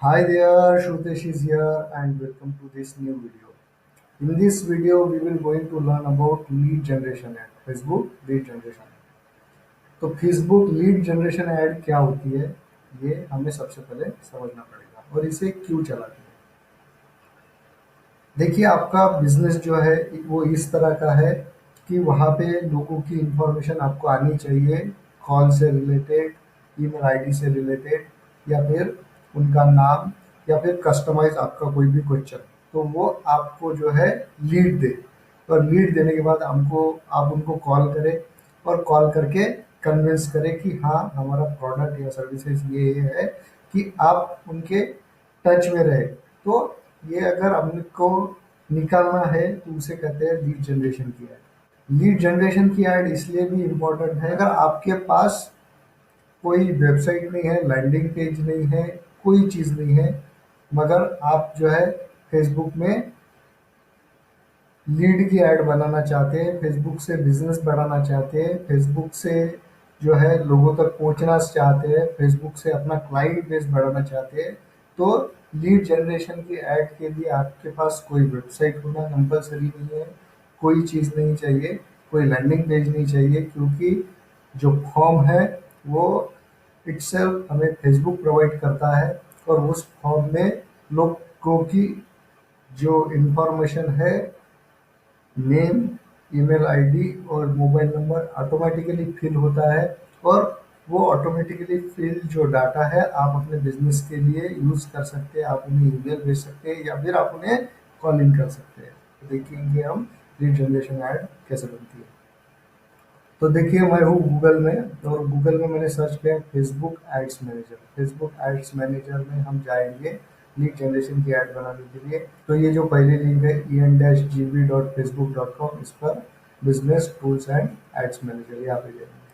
Hi there, Shrutesh is here and welcome to this new video. In this video, we will going to learn about lead generation ad, Facebook lead generation ad. तो Facebook lead generation add क्या होती है, ये हमें सबसे पहले समझना पड़ेगा और इसे क्यों चलाते हैं। देखिए, आपका बिजनेस जो है वो इस तरह का है कि वहाँ पे लोगों की इंफॉर्मेशन आपको आनी चाहिए, कॉल से रिलेटेड, ईमेल आईडी से रिलेटेड, या फिर उनका नाम, या फिर कस्टमाइज आपका कोई भी क्वेश्चन, तो वो आपको जो है लीड दे। और लीड देने के बाद हमको आप उनको कॉल करें और कॉल करके कन्विंस करें कि हाँ, हमारा प्रोडक्ट या सर्विसेज ये है कि आप उनके टच में रहे। तो ये अगर हमको निकालना है तो उसे कहते हैं लीड जनरेशन की ऐड। लीड जनरेशन की ऐड इसलिए भी इम्पोर्टेंट है, अगर आपके पास कोई वेबसाइट नहीं है, लैंडिंग पेज नहीं है, कोई चीज़ नहीं है, मगर आप जो है फेसबुक में लीड की ऐड बनाना चाहते हैं, फेसबुक से बिजनेस बढ़ाना चाहते हैं, फेसबुक से जो है लोगों तक पहुंचना चाहते हैं, फेसबुक से अपना क्लाइंट बेस बढ़ाना चाहते हैं, तो लीड जनरेशन की ऐड के लिए आपके पास कोई वेबसाइट होना कंपलसरी नहीं है, कोई चीज़ नहीं चाहिए, कोई लैंडिंग पेज नहीं चाहिए, क्योंकि जो फॉर्म है वो इटसेल्फ हमें फेसबुक प्रोवाइड करता है। और उस फॉर्म में लोगों की जो इंफॉर्मेशन है, नेम, ईमेल आईडी और मोबाइल नंबर ऑटोमेटिकली फिल होता है। और वो ऑटोमेटिकली फिल जो डाटा है आप अपने बिजनेस के लिए यूज़ कर सकते हैं, आप उन्हें ईमेल भेज सकते हैं या फिर आप उन्हें कॉल इन कर सकते हैं। तो देखेंगे हम लीड जनरेशन ऐड कैसे बनती है। तो देखिए, मैं हूँ गूगल में और गूगल में मैंने सर्च किया Facebook ads manager. Facebook ads manager में हम जाएंगे लीड जनरेशन की ऐड बनाने के लिए। तो ये जो पहली लिंक है en-gb.facebook.com, इस पर business tools and ads manager यहाँ पे जाएंगे।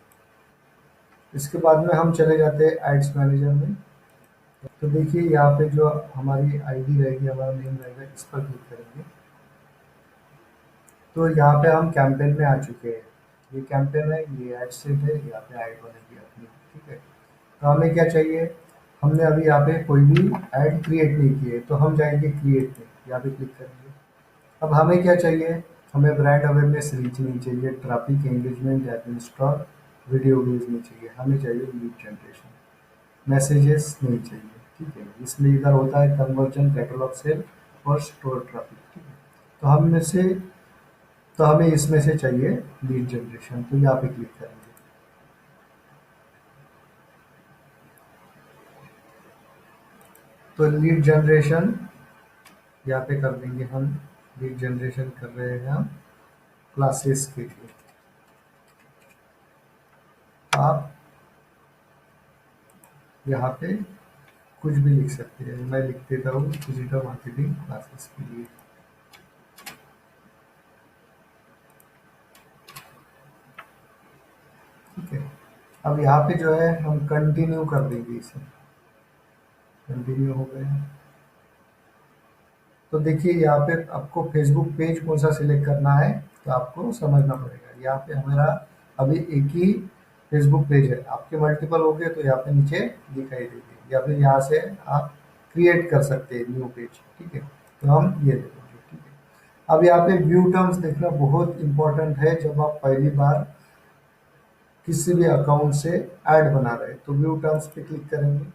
इसके बाद में हम चले जाते हैं एड्स मैनेजर में। तो देखिए, यहाँ पे जो हमारी आईडी रहेगी, हमारा नेम रहेगा, इस पर क्लिक करेंगे। तो यहाँ पे हम कैंपेन में आ चुके हैं। ये कैंपेन है, ये ऐड सेट है, यहाँ पे ऐड बनेगी अपनी। ठीक है, तो हमें क्या चाहिए, हमने अभी यहाँ पे कोई भी ऐड क्रिएट नहीं की है, तो हम जाएंगे क्रिएट में, यहाँ पे क्लिक करेंगे। अब हमें क्या चाहिए, हमें ब्रांड अवेयरनेस रीच नहीं चाहिए, ट्रैफिक एंगेजमेंट या इंस्टॉल वीडियो व्यूज नहीं चाहिए, हमें चाहिए लीड जनरेशन। मैसेजेस नहीं चाहिए। ठीक है, इसमें इधर होता है कन्वर्जन, कैटलॉग सेल और स्टोर ट्रैफिक। ठीक है, तो हम में से तो हमें इसमें से चाहिए लीड जनरेशन, तो यहाँ पे क्लिक करेंगे। तो लीड जनरेशन यहाँ पे कर देंगे हम। लीड जनरेशन कर रहे हैं हम क्लासेस के लिए। आप यहाँ पे कुछ भी लिख सकते हैं, मैं लिख देता हूँ डिजिटल मार्केटिंग क्लासेस के लिए। ठीक है, अब यहाँ पे जो है हम कंटिन्यू कर देंगे इसे। कंटिन्यू हो गया। तो देखिए, यहाँ पे आपको फेसबुक पेज कौन सा सिलेक्ट करना है, तो आपको समझना पड़ेगा। यहाँ पे हमारा अभी एक ही फेसबुक पेज है, आपके मल्टीपल हो गए तो यहाँ पे नीचे दिखाई देगी, या फिर यहाँ से आप क्रिएट कर सकते हैं न्यू पेज। ठीक है, तो हम ये देखेंगे। ठीक है, अब यहाँ पे व्यू टर्म्स देखना बहुत इंपॉर्टेंट है। जब आप पहली बार किसी भी अकाउंट से ऐड बना रहे हैं, तो व्यू टर्म्स पे क्लिक करेंगे।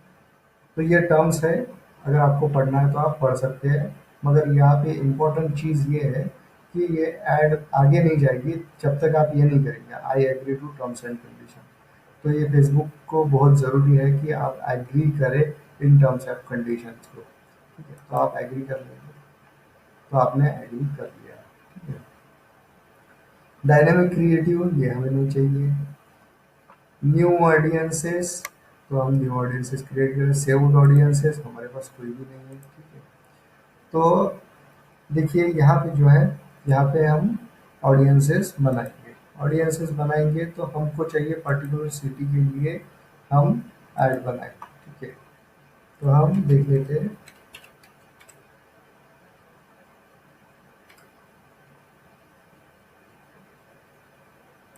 तो ये टर्म्स है, अगर आपको पढ़ना है तो आप पढ़ सकते हैं, मगर यहाँ पे इम्पोर्टेंट चीज़ ये है कि ये ऐड आगे नहीं जाएगी जब तक आप ये नहीं करेंगे I agree to terms and condition. तो ये फेसबुक को बहुत ज़रूरी है कि आप एग्री करें इन टर्म्स एंड कंडीशंस को। ठीक है, तो आप एग्री कर लेंगे, तो आपने एग्री कर लिया। ठीक है, डायनेमिक क्रिएटिव ये हमें नहीं चाहिए। न्यू ऑडियंसेस, तो हम न्यू ऑडियंसेस क्रिएट करें। सेव्ड ऑडियंसेस हमारे पास कोई भी नहीं है। ठीक है, तो देखिए यहाँ पे जो है, यहाँ पे हम ऑडियंसेस बनाएंगे। ऑडियंसेस बनाएंगे तो हमको चाहिए पर्टिकुलर सिटी के लिए हम ऐड बनाए। ठीक है, तो हम देख लेते हैं।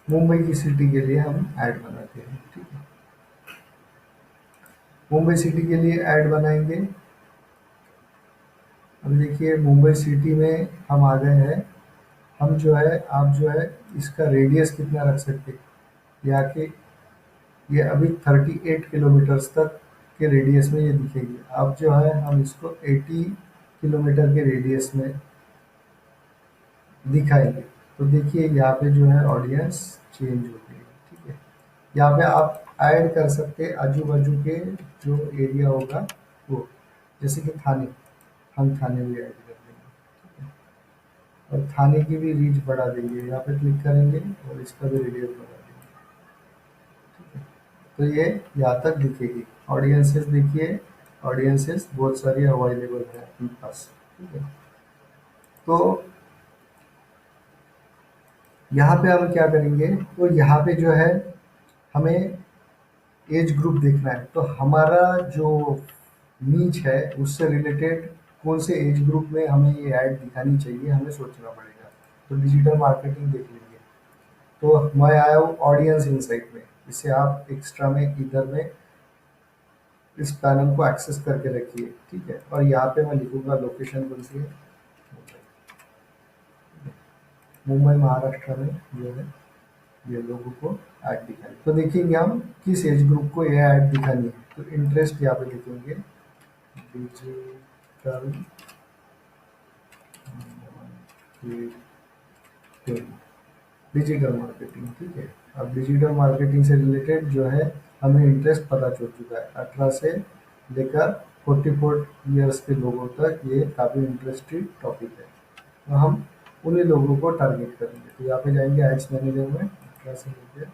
मुंबई की सिटी के लिए हम ऐड बनाते हैं। ठीक है, मुंबई सिटी के लिए ऐड बनाएंगे। अब देखिए मुंबई सिटी में हम आ गए हैं। हम जो है आप जो है इसका रेडियस कितना रख सकते हैं, यहाँ के ये अभी 38 किलोमीटर्स तक के रेडियस में ये दिखेगी। अब जो है हम इसको 80 किलोमीटर के रेडियस में दिखाएंगे। तो देखिए यहाँ पे जो है ऑडियंस चेंज हो गई है, ठीक है। यहाँ पे आप ऐड कर सकते हैं आजू बाजू के जो एरिया होगा वो, जैसे कि थाने, हम थाने भी ऐड कर देंगे, ठीक है। और थाने की भी रीच बढ़ा देंगे, यहाँ पे क्लिक करेंगे और इसका भी रेडियस बढ़ा देंगे, ठीक है। तो ये यहाँ तक दिखेगी। ऑडियंसेस देखिए, ऑडियंसेस बहुत सारी अवेलेबल है अपने पास, ठीक है। तो यहाँ पे हम क्या करेंगे, तो यहाँ पे जो है हमें एज ग्रुप देखना है। तो हमारा जो नीच है उससे रिलेटेड कौन से एज ग्रुप में हमें ये ऐड दिखानी चाहिए, हमें सोचना पड़ेगा। तो डिजिटल मार्केटिंग देख लीजिए। तो मैं आया हूँ ऑडियंस इनसाइट में, इसे आप एक्स्ट्रा में इधर में इस पैनल को एक्सेस करके रखिए, ठीक है। और यहाँ पे मैं लिखूंगा लोकेशन कौन सी है, मुंबई महाराष्ट्र में जो है ये लोगों को ऐड दिखानी। तो देखेंगे हम किस एज ग्रुप को ये ऐड दिखानी है। तो इंटरेस्ट यहाँ पे लिखेंगे डिजिटल मार्केटिंग, डिजिटल मार्केटिंग, ठीक है। अब डिजिटल मार्केटिंग से रिलेटेड जो है हमें इंटरेस्ट पता चल चुका है। 18 से लेकर 44 ईयर्स के लोगों तक ये काफ़ी इंटरेस्टिंग टॉपिक है। तो हम उन्हीं लोगों को टारगेट करेंगे। तो यहाँ पे जाएंगे एड्स मैनेजर में, 18 से लेकर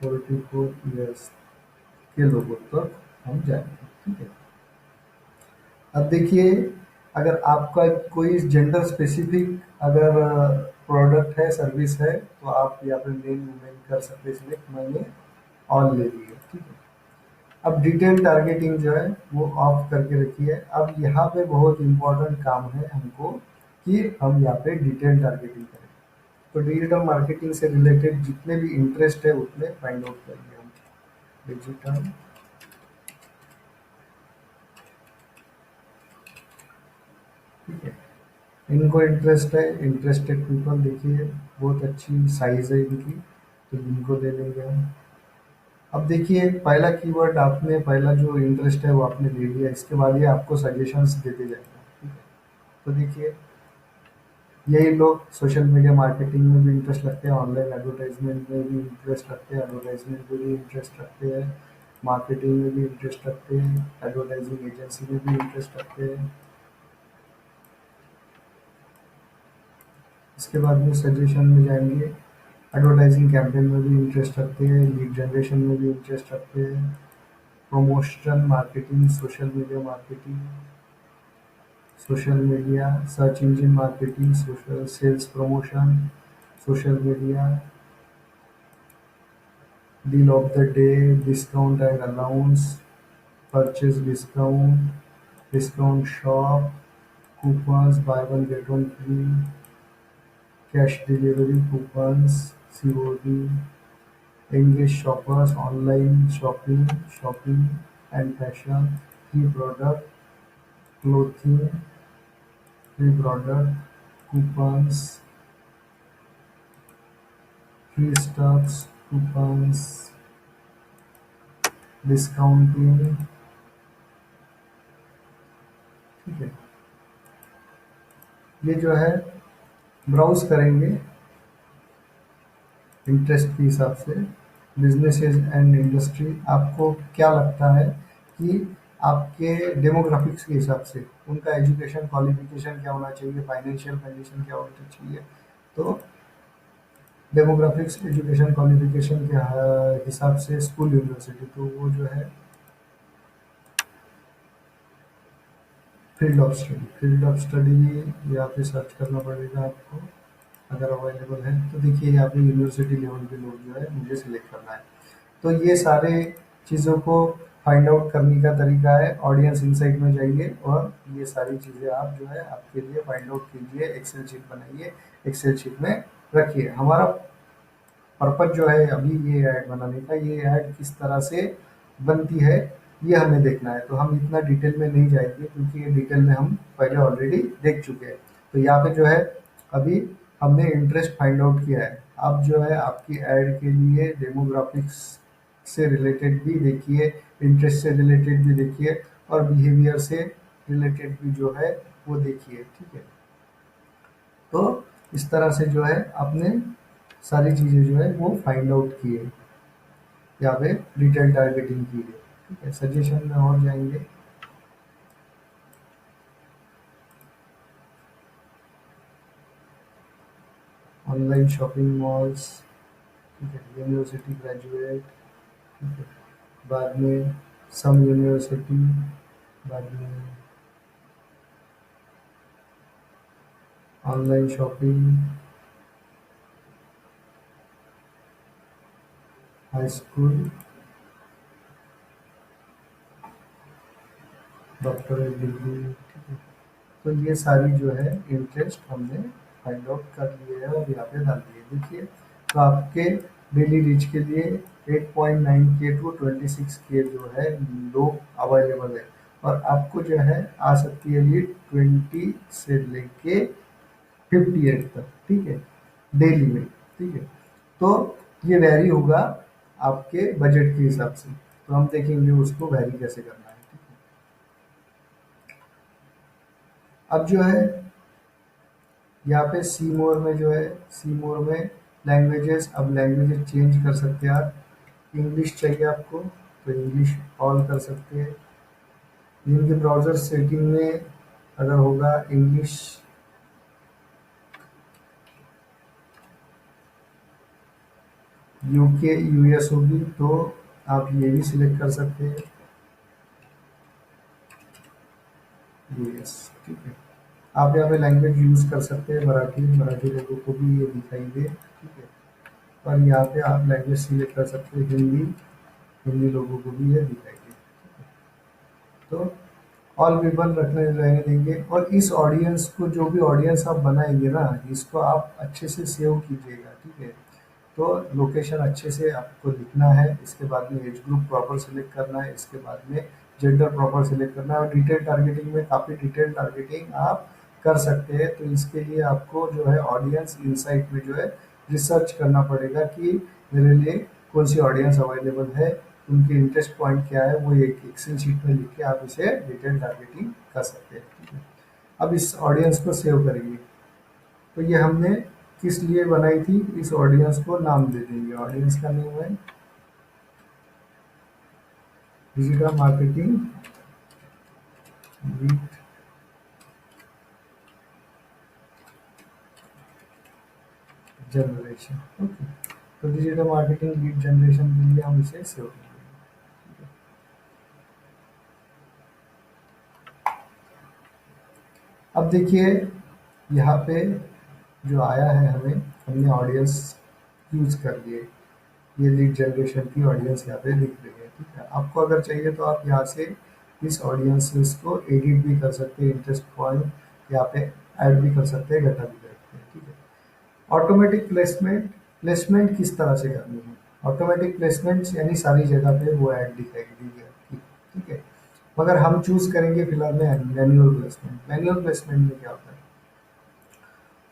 44 ईयर्स के लोगों तक हम जाएंगे, ठीक है। अब देखिए, अगर आपका कोई जेंडर स्पेसिफिक अगर प्रोडक्ट है, सर्विस है, तो आप यहाँ पे मेल वुमेन कर सकते हैं सिलेक्ट, मैंने ऑल ले लिया, ठीक है। अब डिटेल टारगेटिंग जो है वो ऑफ करके रखिए। अब यहाँ पे बहुत इंपॉर्टेंट काम है हमको कि हम यहाँ पे डिटेल टारगेटिंग करें। तो डिजिटल मार्केटिंग से रिलेटेड जितने भी इंटरेस्ट है उतने फाइंड आउट करेंगे हम। डिजिटल, ठीक है। इनको इंटरेस्ट है, इंटरेस्टेड पीपल देखिए बहुत अच्छी साइज है इनकी, तो इनको दे देंगे हम। अब देखिए पहला कीवर्ड आपने, पहला जो इंटरेस्ट है वो आपने ले लिया, इसके बाद ये आपको सजेशंस देते जाएगा, ठीक है। तो देखिए यही लोग सोशल मीडिया मार्केटिंग में भी इंटरेस्ट रखते हैं, ऑनलाइन एडवर्टाइजमेंट में भी इंटरेस्ट रखते हैं, एडवर्टाइजमेंट में भी इंटरेस्ट रखते हैं, मार्केटिंग में भी इंटरेस्ट रखते हैं, एडवर्टाइजिंग एजेंसी में भी इंटरेस्ट रखते हैं। इसके बाद में सजेशन में जाएंगे, एडवर्टाइजिंग कैंपेन में भी इंटरेस्ट रखते हैं, लीड जनरेशन में भी इंटरेस्ट रखते हैं, promotion marketing, social media marketing, social media search engine marketing, social sales promotion, social media, deal of the day, discount and allowance, purchase discount, discount shop, coupons, buy one get one free, cash delivery coupons, COD, engage shoppers, online shopping, shopping and fashion, free product, clothing, free product, coupons, free stocks, coupons, discounting, ठीक है। ये जो है browse करेंगे interest के हिसाब से। Businesses and industry, आपको क्या लगता है कि आपके डेमोग्राफिक्स के हिसाब से उनका एजुकेशन क्वालिफिकेशन क्या होना चाहिए, फाइनेंशियल कंडीशन क्या होनी चाहिए। तो डेमोग्राफिक्स एजुकेशन क्वालिफिकेशन के हिसाब से स्कूल यूनिवर्सिटी, तो वो जो है field of study, field of study यहाँ पे सर्च करना पड़ेगा आपको, अगर अवेलेबल है। तो देखिए यहाँ पे यूनिवर्सिटी लेवल के लोग जो है मुझे सिलेक्ट करना है। तो ये सारे चीज़ों को फाइंड आउट करने का तरीका है। ऑडियंस इनसाइट में जाइए और ये सारी चीज़ें आप जो है आपके लिए फाइंड आउट कीजिए, एक्सेल शीट बनाइए, एक्सेल शीट में रखिए। हमारा पर्पज जो है अभी ये ऐड बनाने का, ये ऐड किस तरह से बनती है ये हमें देखना है। तो हम इतना डिटेल में नहीं जाएंगे क्योंकि ये डिटेल में हम पहले ऑलरेडी देख चुके हैं। तो यहाँ पे जो है अभी हमने इंटरेस्ट फाइंड आउट किया है। अब जो है आपकी ऐड के लिए डेमोग्राफिक्स से रिलेटेड भी देखिए, इंटरेस्ट से रिलेटेड भी देखिए, और बिहेवियर से रिलेटेड भी जो है वो देखिए। ठीक है, तो इस तरह से जो है आपने सारी चीज़ें जो है वो फाइंड आउट की है, यहाँ पे डिटेल टारगेटिंग की है। ठीक है, सजेशन में और जाएंगे। ऑनलाइन शॉपिंग मॉल्स, ठीक है, यूनिवर्सिटी ग्रेजुएट, ठीक है, बाद में सम यूनिवर्सिटी, बाद में online shopping, high school, doctorate degree. ठीक है, तो ये सारी जो है इंटरेस्ट हमने फाइंड आउट कर लिए है और यहाँ पे डाल दिए। देखिए, तो आपके डेली रीच के लिए 8.9 के टू 26 के जो है लोग अवेलेबल है, और आपको जो है आ सकती है लीड 20 से लेके 58 तक। ठीक है, डेली में। ठीक है, तो ये वैरी होगा आपके बजट के हिसाब से। तो हम देखेंगे उसको वैरी कैसे करना है। ठीक है, अब जो है यहाँ पे सी मोर में जो है, सी मोर में लैंग्वेजेस, अब लैंग्वेजेस चेंज कर सकते हैं आप। इंग्लिश चाहिए आपको तो इंग्लिश ऑल कर सकते हैं। जिनके ब्राउज़र सेटिंग में अगर होगा इंग्लिश, यूके यूएस होगी तो आप ये भी सिलेक्ट कर सकते हैं, यूएस। ठीक है, आप यहाँ पे लैंग्वेज यूज़ कर सकते हैं, मराठी, मराठी लोगों को भी ये दिखाई दे। ठीक है, और यहाँ पे आप लैंग्वेज सिलेक्ट कर सकते हैं हिंदी, हिंदी लोगों को भी ये दिखाई दे। तो ऑल पीपल रखने रहने देंगे, और इस ऑडियंस को, जो भी ऑडियंस आप बनाएंगे ना, इसको आप अच्छे से सेव कीजिएगा। ठीक है, तो लोकेशन अच्छे से आपको लिखना है, इसके बाद में एज ग्रुप प्रॉपर सिलेक्ट करना है, इसके बाद में जेंडर प्रॉपर सिलेक्ट करना है, और डिटेल टारगेटिंग में काफ़ी डिटेल टारगेटिंग आप कर सकते हैं। तो इसके लिए आपको जो है ऑडियंस इनसाइट में जो है रिसर्च करना पड़ेगा कि मेरे लिए कौन सी ऑडियंस अवेलेबल है, उनके इंटरेस्ट पॉइंट क्या है, वो एक एक्सेल शीट में लिख के आप इसे डिटेल टारगेटिंग कर सकते हैं। ठीक है, अब इस ऑडियंस को सेव करेंगे। तो ये हमने किस लिए बनाई थी, इस ऑडियंस को नाम दे देंगे। ऑडियंस का नेम है digital marketing lead generation. Okay, तो डिजिटल मार्केटिंग लीड जनरेशन के लिए हम इसे सेव करेंगे। अब देखिए, यहाँ पे जो आया है हमें, हमने ऑडियंस यूज कर लिए, ये लीड जनरेशन की ऑडियंस यहाँ पे दिख रही है। ठीक है, आपको अगर चाहिए तो आप यहाँ से इस ऑडियंसेस को एडिट भी कर सकते हैं, इंटरेस्ट पॉइंट यहाँ पे ऐड भी कर सकते हैं, घटा भी कर सकते हैं। ठीक है, ऑटोमेटिक प्लेसमेंट, प्लेसमेंट किस तरह से करनी है? ऑटोमेटिक प्लेसमेंट यानी सारी जगह पे वो ऐड दिखाई दी है। ठीक है, मगर हम चूज करेंगे फिलहाल में मैन्युअल प्लेसमेंट। मैन्युअल प्लेसमेंट में क्या होता है?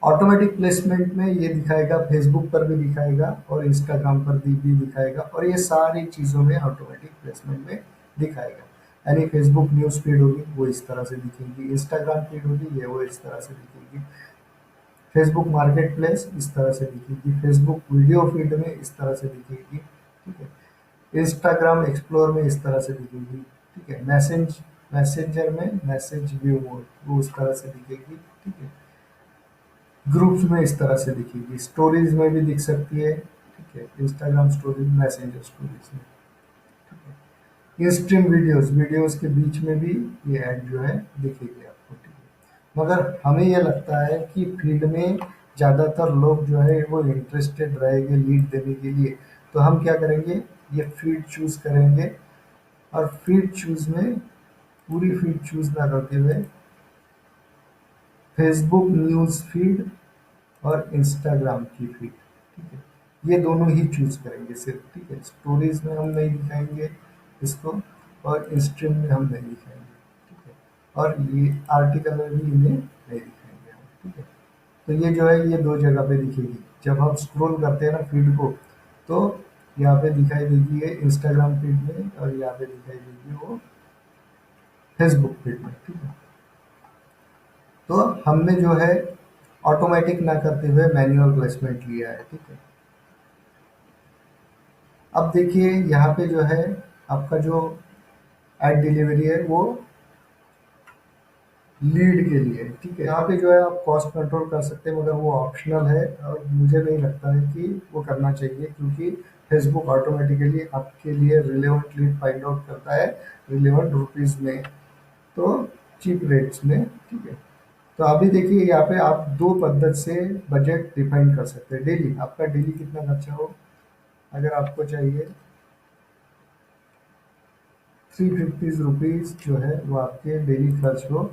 ऑटोमेटिक प्लेसमेंट में ये दिखाएगा, फेसबुक पर भी दिखाएगा और इंस्टाग्राम पर भी दिखाएगा, और ये सारी चीज़ों में ऑटोमेटिक प्लेसमेंट में दिखाएगा। यानी फेसबुक न्यूज़ फीड होगी वो इस तरह से दिखेगी, इंस्टाग्राम फीड होगी ये वो इस तरह से दिखेगी, फेसबुक मार्केट प्लेस इस तरह से दिखेगी, फेसबुक वीडियो फीड में इस तरह से दिखेगी। ठीक है, इंस्टाग्राम एक्सप्लोर में इस तरह से दिखेगी। ठीक है, मैसेंजर में मैसेज व्यू मोड वो उस तरह से दिखेगी। ठीक है, ग्रुप्स में इस तरह से दिखेगी, स्टोरीज में भी दिख सकती है। ठीक है, इंस्टाग्राम स्टोरीज, मैसेंजर स्टोरीज में। स्ट्रीम वीडियोस, वीडियोस के बीच में भी ये ऐड जो है दिखेगी आपको। ठीक है, मगर हमें ये लगता है कि फीड में ज़्यादातर लोग जो है वो इंटरेस्टेड रहेंगे लीड देने के लिए। तो हम क्या करेंगे, ये फीड चूज करेंगे, और फीड चूज में पूरी फीड चूज ना करते हुए फेसबुक न्यूज़ फीड और इंस्टाग्राम की फीड। ठीक है, ये दोनों ही चूज करेंगे सिर्फ। ठीक है, स्टोरीज में हम नहीं दिखाएंगे इसको, और इंस्ट्रीम में हम नहीं दिखाएंगे, ठीक है। और ये आर्टिकल में भी इन्हें नहीं दिखाएंगे हम, ठीक है। तो ये जो है ये दो जगह पे दिखेगी। जब हम स्क्रॉल करते हैं ना फीड को, तो यहाँ पे दिखाई देगी ये इंस्टाग्राम फीड में, और यहाँ पे दिखाई देगी वो फेसबुक फीड में, ठीक है। तो हमने जो है ऑटोमेटिक ना करते हुए मैन्युअल प्लेसमेंट लिया है, ठीक है। अब देखिए यहाँ पे जो है आपका जो एड डिलीवरी है वो लीड के लिए, ठीक है। यहाँ पे जो है आप कॉस्ट कंट्रोल कर सकते हैं, मगर वो ऑप्शनल है और मुझे नहीं लगता है कि वो करना चाहिए, क्योंकि फेसबुक ऑटोमेटिकली आपके लिए रिलेवेंट लीड फाइंड आउट करता है रिलेवेंट रुपीज़ में, तो चीप रेट्स में, ठीक है। तो अभी देखिए यहाँ पे आप दो पद्धति से बजट डिफाइन कर सकते हैं। डेली आपका डेली कितना खर्चा हो, अगर आपको चाहिए 350 रुपीज़ जो है वो आपके डेली खर्च हो,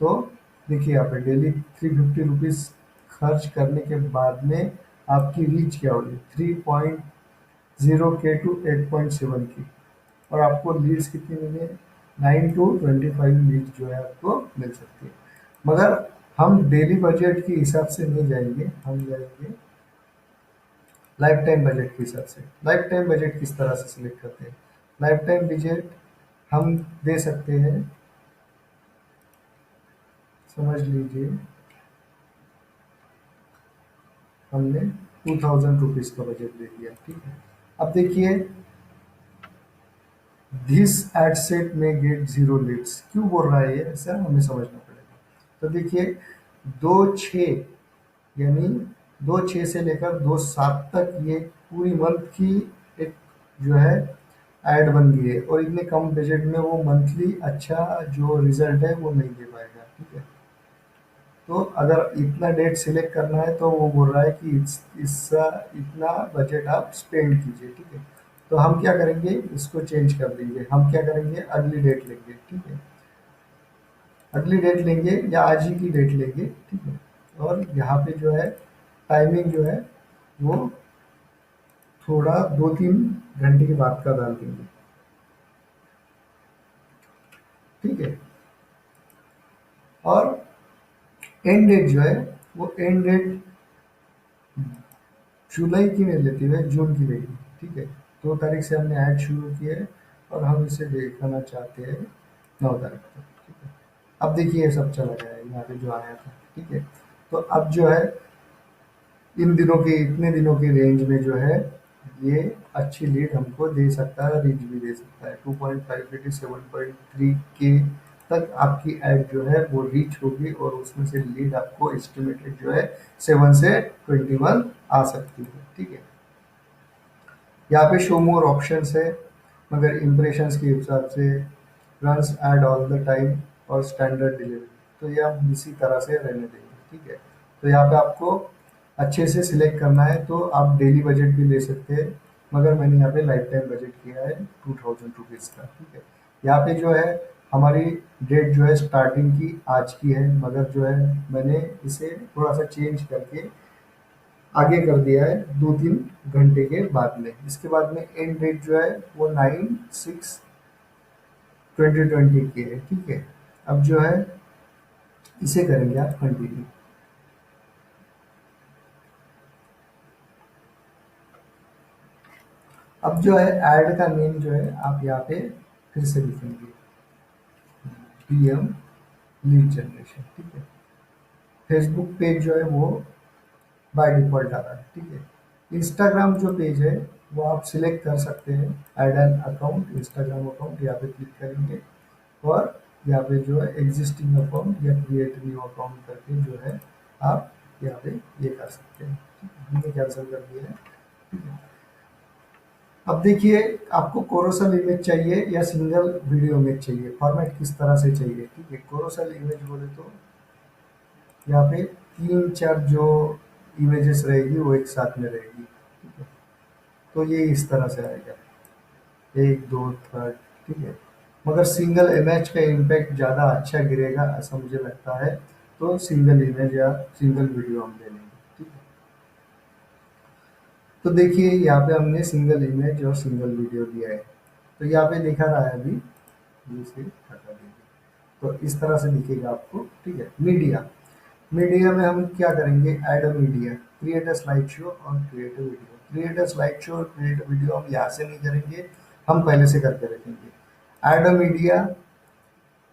तो देखिए यहाँ पे डेली 350 रुपीज़ खर्च करने के बाद में आपकी रीच क्या होगी, 3.0 के टू 8.7 की। और आपको लीड्स कितनी मिली, 9 to 25 लीड्स जो है आपको मिल सकती है। मगर हम डेली बजट के हिसाब से नहीं जाएंगे, हम जाएंगे लाइफ टाइम बजट के हिसाब से। लाइफ टाइम बजट किस तरह से सिलेक्ट करते हैं, लाइफ टाइम बजट हम दे सकते हैं, समझ लीजिए हमने 2000 रुपीज़ का बजट दे दिया, ठीक है। अब देखिए दिस एड सेट में गेट जीरो लीड्स, क्यों बोल रहा है ये ऐसा, हमें समझना पड़ेगा। तो देखिए 2/6 यानी 2/6 से लेकर 2/7 तक ये पूरी मंथ की एक जो है ऐड बन गई है, और इतने कम बजट में वो मंथली अच्छा जो रिजल्ट है वो नहीं दे पाएगा, ठीक है। तो अगर इतना डेट सिलेक्ट करना है तो वो बोल रहा है कि इतना बजट आप स्पेंड कीजिए, ठीक है। तो हम क्या करेंगे, इसको चेंज कर देंगे, हम क्या करेंगे अगली डेट लेंगे, ठीक है। अगली डेट लेंगे या आज ही की डेट लेंगे, ठीक है। और यहाँ पे जो है टाइमिंग जो है वो थोड़ा 2-3 घंटे के बाद का डाल देंगे, ठीक है। और एंड डेट जो है वो एंड डेट जुलाई की नहीं लेती है, जून की लेगी, ठीक है। 2 तारीख से हमने ऐड शुरू किया है और हम इसे दिखाना चाहते हैं 9 तारीख तक, ठीक है। अब देखिए ये सब चला गया है यहाँ पे जो आया था, ठीक है। तो अब जो है इन दिनों के इतने दिनों के रेंज में जो है ये अच्छी लीड हमको दे सकता है, रीच भी दे सकता है। 2.5 के 7.3 के तक आपकी ऐड जो है वो रीच होगी, और उसमें से लीड आपको एस्टिमेटेड जो है 7 से 21 आ सकती है, ठीक है। यहाँ पे शो मोर ऑप्शंस है, मगर इम्प्रेशंस के हिसाब से runs add all the time और स्टैंडर्ड डिलीवरी, तो ये हम इसी तरह से रहने देंगे, ठीक है। तो यहाँ पे आपको अच्छे से सिलेक्ट करना है तो आप डेली बजट भी ले सकते हैं, मगर मैंने यहाँ पे लाइफ टाइम बजट किया है 2000 रुपीज़ का, ठीक है। यहाँ पे जो है हमारी डेट जो है स्टार्टिंग की आज की है, मगर जो है मैंने इसे थोड़ा सा चेंज करके आगे कर दिया है 2-3 घंटे के बाद में। इसके बाद में एंड डेट जो है वो 9/6/2020 की है, ठीक है। अब जो है इसे करेंगे आप कंटिन्यू। अब जो है ऐड का नेम जो है आप यहाँ पे फिर से लिखेंगे, पीएम लीड जनरेशन, ठीक है। फेसबुक पेज जो है वो बाय डिफ़ॉल्ट आ रहा है, ठीक है। इंस्टाग्राम जो पेज है वो आप सिलेक्ट कर सकते हैं, add an account, Instagram account यहाँ पे क्लिक करेंगे, और यहाँ पे जो है एग्जिस्टिंग अकाउंट या क्रिएट न्यू अकाउंट करके जो है आप यहाँ पे ये कर सकते हैं, ठीक है। हमने कैंसिल कर दिया है, ठीक है। अब देखिए आपको कोरोसल इमेज चाहिए या सिंगल वीडियो इमेज चाहिए, फॉर्मेट किस तरह से चाहिए, ठीक है। कोरोसल इमेज बोले तो यहाँ पे 3-4 जो इमेजेस रहेगी वो एक साथ में रहेगी, ठीक है। तो ये इस तरह से आएगा, 1 2 3, ठीक है। मगर सिंगल इमेज का इम्पैक्ट ज़्यादा अच्छा गिरेगा ऐसा मुझे लगता है, तो सिंगल इमेज या सिंगल वीडियो हम ले लेंगे, ठीक है। तो देखिए यहाँ पे हमने सिंगल इमेज और सिंगल वीडियो दिया है, तो यहाँ पे दिखा रहा है अभी ये से हटा देंगे। तो इस तरह से दिखेगा आपको, ठीक है। मीडिया, मीडिया में हम क्या करेंगे, add a media, create a slide show और create a video. Create a slide show और क्रिएट अ वीडियो हम यहाँ से नहीं करेंगे, हम पहले से करके रखेंगे। ऐड अ मीडिया,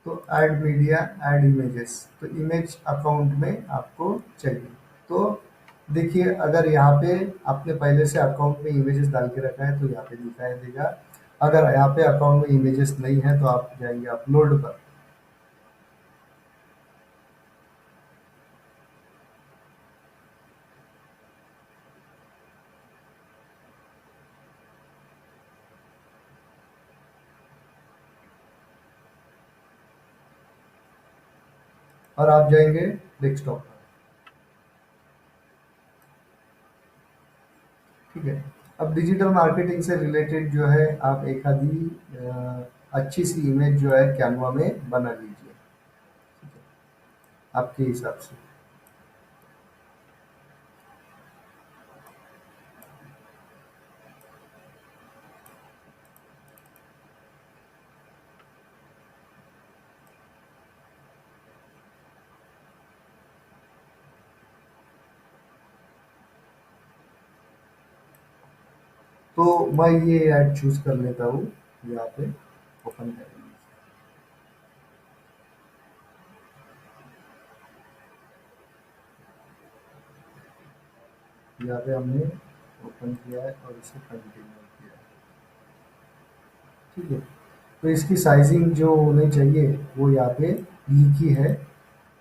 तो ऐड मीडिया, ऐड इमेजेस, तो इमेज अकाउंट में आपको चाहिए। तो देखिए, अगर यहाँ पे आपने पहले से अकाउंट में इमेजेस डाल के रखा है तो यहाँ पे दिखाई देगा। अगर यहाँ पे अकाउंट में इमेजेस नहीं है तो आप जाएंगे अपलोड पर, और आप जाएंगे डेस्कटॉप पर, ठीक है। अब डिजिटल मार्केटिंग से रिलेटेड जो है, आप एक आधी अच्छी सी इमेज जो है कैनवा में बना लीजिए, ठीक है, आपके हिसाब से। तो मैं ये ऐड चूज कर लेता हूँ, यहाँ पे ओपन करेंगे। यहाँ पे हमने ओपन किया है और इसे कंटिन्यू किया है, ठीक है। तो इसकी साइजिंग जो होनी चाहिए वो यहाँ पे लिखी है।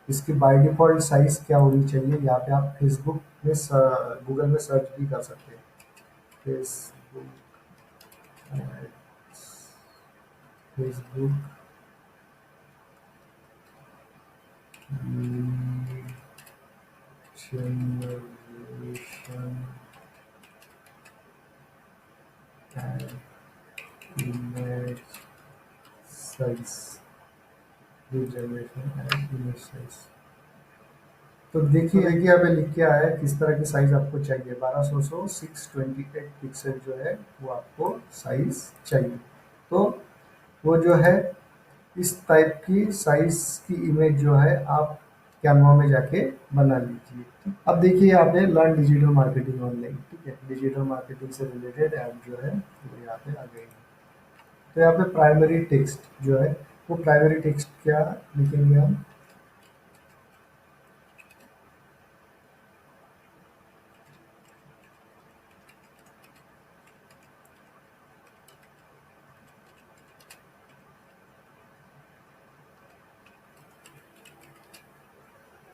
इसकी बाय डिफ़ॉल्ट साइज़ क्या होनी चाहिए, यहाँ पे आप फेसबुक में गूगल में सर्च भी कर सकते हैं। Facebook Facebook generation and image size, generation and image size. तो देखिए कि यहाँ पे लिख के आया है किस तरह की साइज आपको चाहिए। 1200 628 पिक्सल जो है वो आपको साइज चाहिए। तो वो जो है इस टाइप की साइज की इमेज जो है आप कैनवा में जाके बना लीजिए। अब देखिए यहाँ पे लर्न डिजिटल मार्केटिंग ऑनलाइन, ठीक है, डिजिटल मार्केटिंग से रिलेटेड ऐप जो है वो यहाँ पे आ गई है। तो यहाँ पे प्राइमरी टेक्स्ट जो है, वो प्राइमरी टेक्स्ट क्या लिखेंगे हम,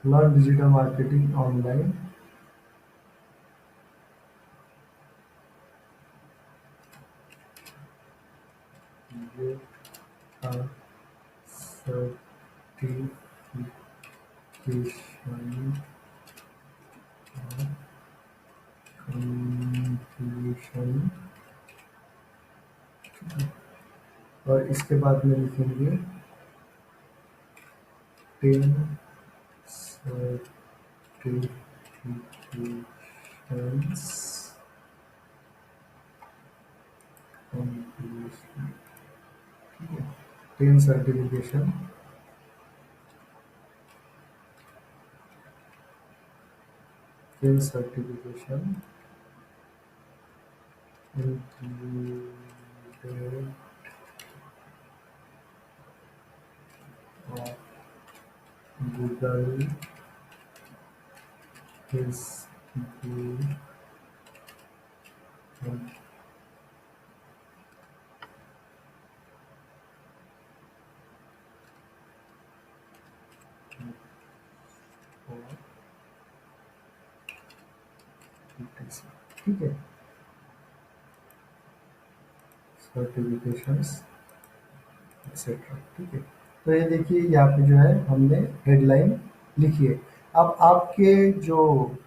लर्न डिजिटल मार्केटिंग ऑनलाइन, ये सर्टिफिकेशन कंप्लीशन, और इसके बाद में लिखेंगे 10 सर्टिफिकेशंस कंप्लीशन, ठीक है। 10 certification, 10 certification included of Google is good and for etc, ठीक है। सर्टिफिकेशंस एक्सेट्रा, ठीक है। तो ये देखिए यहाँ पे जो है हमने हेडलाइन लिखी है। अब आपके जो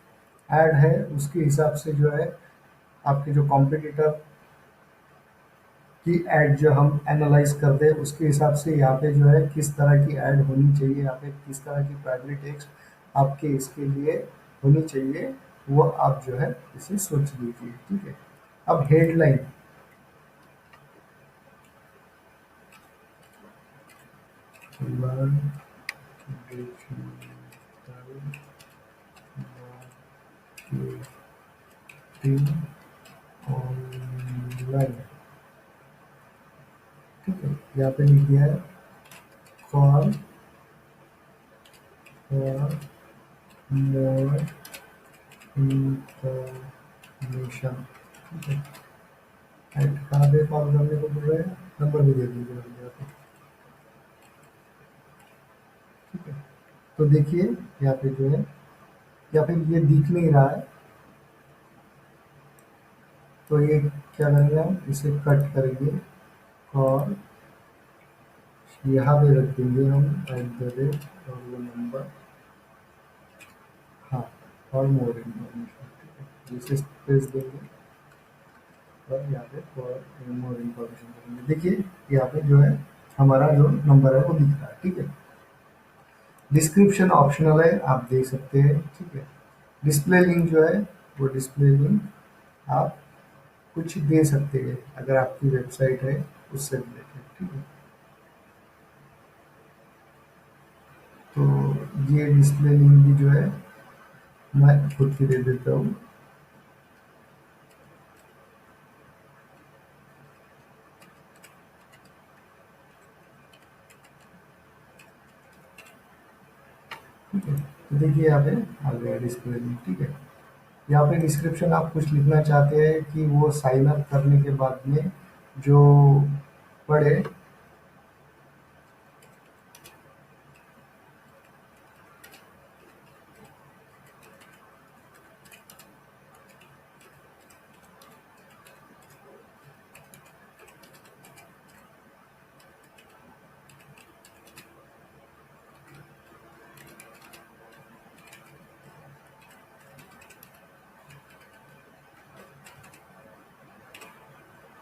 ऐड है उसके हिसाब से जो है, आपके जो कॉम्पिटिटर की ऐड जो हम एनालाइज करते हैं उसके हिसाब से यहाँ पे जो है किस तरह की ऐड होनी चाहिए, यहाँ पे किस तरह की प्राइमरी टेक्स्ट आपके इसके लिए होनी चाहिए, वो आप जो है इसे सोच लीजिए, ठीक है। अब headline, learn digital marketing online. ठीक है, यहाँ पे लिख दिया है कॉल फॉर मोर इंफॉर्मेशन। ठीक है, एंड कहाँ पे कॉल करने को बोल रहे हैं, नंबर भी दे दीजिए मैंने यहाँ पे। ठीक है, तो देखिए यहाँ पे जो है, या फिर ये दिख नहीं रहा है, तो ये क्या करेंगे, हम इसे कट करेंगे और यहाँ पे रख देंगे हम @ और वो नंबर, हाँ, और मोर इन्फॉर्मेशन। ठीक है, जिसे स्पेस देंगे और यहाँ पे फॉर मोर इन्फॉर्मेशन करेंगे। देखिए यहाँ पे जो है हमारा जो नंबर है वो दिख रहा है। ठीक है, डिस्क्रिप्शन ऑप्शनल है, आप देख सकते हैं। ठीक है, डिस्प्ले लिंक जो है, वो डिस्प्ले लिंक आप कुछ दे सकते हैं अगर आपकी वेबसाइट है उससे रिलेटेड। ठीक है, तो ये डिस्प्ले लिंक भी जो है मैं खुद की दे देता हूँ। ठीक है, तो देखिए यहाँ पे आ गया डिस्प्ले लिंक। ठीक है, यहाँ पे डिस्क्रिप्शन आप कुछ लिखना चाहते हैं कि वो साइन अप करने के बाद में जो पढ़े।